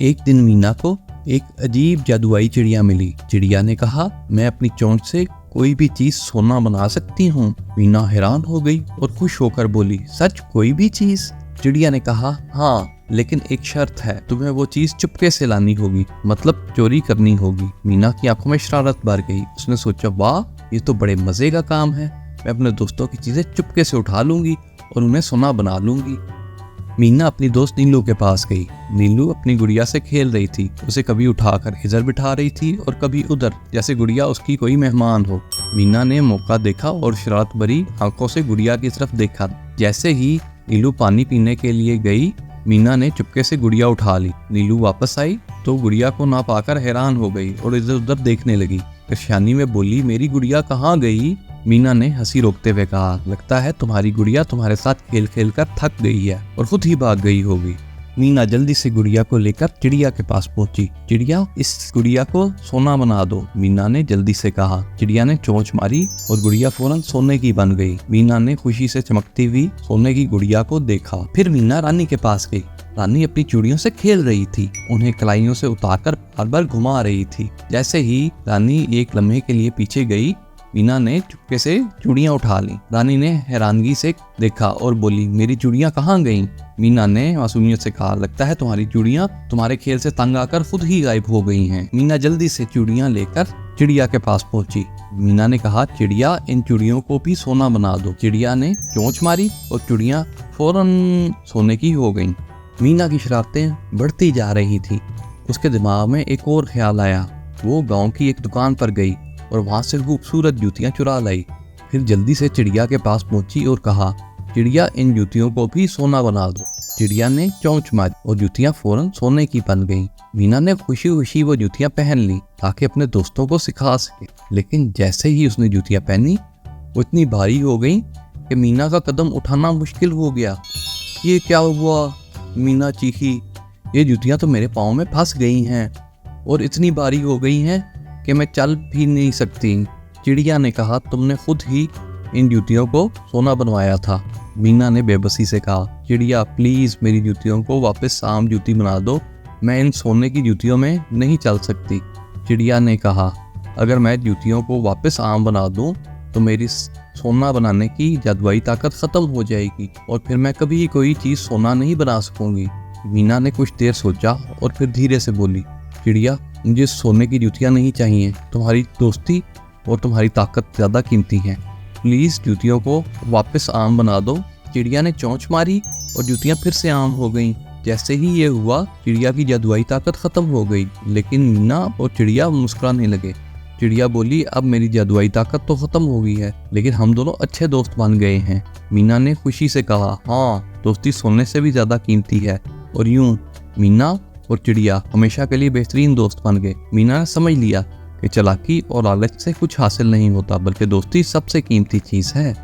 एक दिन मीना को एक अजीब जादुई चिड़िया मिली। चिड़िया ने कहा, मैं अपनी चोंच से कोई भी चीज सोना बना सकती हूँ। मीना हैरान हो गई और खुश होकर बोली, सच कोई भी चीज? चिड़िया ने कहा, हाँ, लेकिन एक शर्त है, तुम्हें वो चीज चुपके से लानी होगी, मतलब चोरी करनी होगी। मीना की आंखों में शरारत भर गई। उसने सोचा, वाह, ये तो बड़े मजे का काम है। मैं अपने दोस्तों की चीजें चुपके से उठा लूंगी और उन्हें सोना बना लूंगी। मीना अपनी दोस्त नीलू के पास गई। नीलू अपनी गुड़िया से खेल रही थी। उसे कभी उठाकर इधर बिठा रही थी और कभी उधर, जैसे गुड़िया उसकी कोई मेहमान हो। मीना ने मौका देखा और शरारत भरी आंखों से गुड़िया की तरफ देखा। जैसे ही नीलू पानी पीने के लिए गई, मीना ने चुपके से गुड़िया उठा ली। नीलू वापस आई तो गुड़िया को ना पाकर हैरान हो गई और इधर उधर देखने लगी। परेशानी में बोली, मेरी गुड़िया कहाँ गई? मीना ने हंसी रोकते हुए कहा, लगता है तुम्हारी गुड़िया तुम्हारे साथ खेल खेल कर थक गई है और खुद ही भाग गई होगी। मीना जल्दी से गुड़िया को लेकर चिड़िया के पास पहुंची। चिड़िया, इस गुड़िया को सोना बना दो, मीना ने जल्दी से कहा। चिड़िया ने चोंच मारी और गुड़िया फौरन सोने की बन गई। मीना ने खुशी से चमकती हुई सोने की गुड़िया को देखा। फिर मीना रानी के पास गई। रानी अपनी चूड़ियों से खेल रही थी, उन्हें कलाइयों से उतारकर बार बार घुमा रही थी। जैसे ही रानी एक लम्हे के लिए पीछे गई, मीना ने चुपके से चूड़ियां उठा ली। रानी ने हैरानगी से देखा और बोली, मेरी चूड़ियां कहाँ गईं? मीना ने मासूमियत से कहा, लगता है तुम्हारी चूड़ियां तुम्हारे खेल से तंग आकर खुद ही गायब हो गई हैं। मीना जल्दी से चूड़ियां लेकर चिड़िया के पास पहुंची। मीना ने कहा, चिड़िया, इन चूड़ियों को भी सोना बना दो। चिड़िया ने चोंच मारी और चूड़ियां फौरन सोने की हो गईं। मीना की शरारतें बढ़ती जा रही थी। उसके दिमाग में एक और ख्याल आया। वो गाँव की एक दुकान पर गई और वहां से खूबसूरत जूतियां चुरा लाई। फिर जल्दी से चिड़िया के पास पहुंची और कहा, चिड़िया, इन जूतियों को भी सोना बना दो। चिड़िया ने चोंच मारी और जूतियां फौरन सोने की बन गईं। मीना ने खुशी खुशी वो जूतियां पहन ली ताकि अपने दोस्तों को सिखा सके। लेकिन जैसे ही उसने जूतियां पहनी, वो इतनी भारी हो गई कि मीना का कदम उठाना मुश्किल हो गया। ये क्या हुआ? मीना चीखी, ये जूतियां तो मेरे पाँव में फंस गई हैं और इतनी भारी हो गई हैं कि मैं चल भी नहीं सकती। चिड़िया ने कहा, तुमने खुद ही इन जूतियों को सोना बनवाया था। मीना ने बेबसी से कहा, चिड़िया, प्लीज मेरी जूतियों को वापस आम जूती बना दो, मैं इन सोने की जूतियों में नहीं चल सकती। चिड़िया ने कहा, अगर मैं जूतियों को वापस आम बना दूं तो मेरी सोना बनाने की जादुई ताकत खत्म हो जाएगी और फिर मैं कभी कोई चीज सोना नहीं बना सकूंगी। मीना ने कुछ देर सोचा और फिर धीरे से बोली, चिड़िया, मुझे सोने की जूतियां नहीं चाहिए, तुम्हारी दोस्ती और तुम्हारी ताकत ज्यादा कीमती है। प्लीज जूतियों को वापस आम बना दो। चिड़िया ने चोंच मारी और जूतियां फिर से आम हो गईं। जैसे ही ये हुआ, चिड़िया की जादुई ताकत खत्म हो गई। लेकिन मीना और चिड़िया मुस्कुराने लगे। चिड़िया बोली, अब मेरी जादुई ताकत तो खत्म हो गई है, लेकिन हम दोनों अच्छे दोस्त बन गए हैं। मीना ने खुशी से कहा, हाँ, दोस्ती सोने से भी ज्यादा कीमती है। और यूं मीना और चिड़िया हमेशा के लिए बेहतरीन दोस्त बन गए। मीना ने समझ लिया कि चालाकी और लालच से कुछ हासिल नहीं होता, बल्कि दोस्ती सबसे कीमती चीज है।